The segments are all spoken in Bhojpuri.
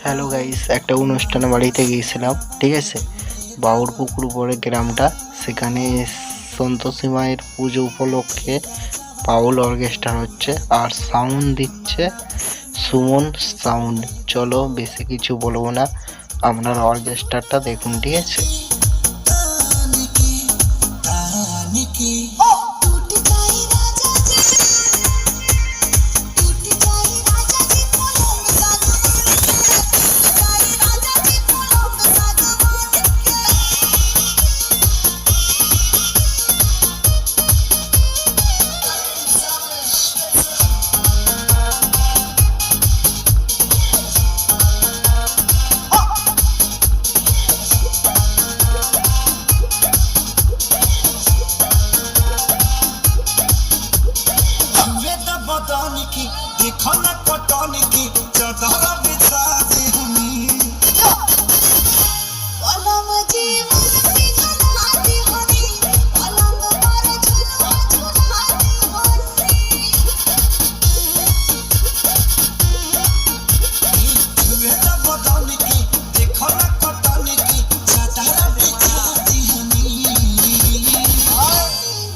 হ্যালো গাইস, একটা অনুষ্ঠানে বাড়িতে গিয়েছিলাম, ঠিক আছে। বাউরপুকুর বলে গ্রামটা, সেখানে সন্তোষী মায়ের পুজো উপলক্ষে বাউল অর্কেস্ট্রা হচ্ছে আর সাউন্ড দিচ্ছে সুমন সাউন্ড। চলো বেশি কিছু বলবো না, আপনারা অর্কেস্ট্রাটা দেখুন, ঠিক আছে। देखो न कटन की चादर बिछा दी हमी पलम जीवन की झलमाती हनी पलंग पर झुलवा झुलाती हनी छुए न बदन की देखो न कटन की चादर बिछा दी हनी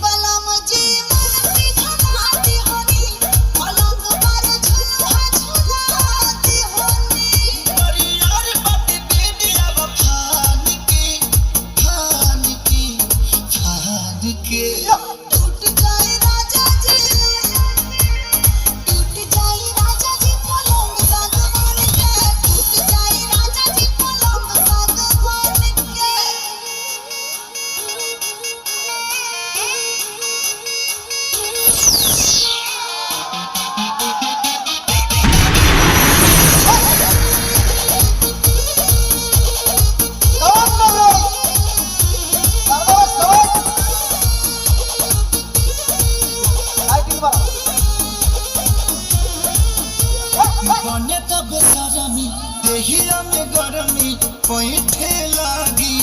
पलम जीवन की झलमाती हनी पलंग पर झुलवा झुलाती हनी परियार बट बेदिया वफान के टूट जाए राजा जी पलंग सागवान के टूट जाए राजा जी पलंग सागवान के बने तो बेसरमी देहिया में गरमी पैठे लागी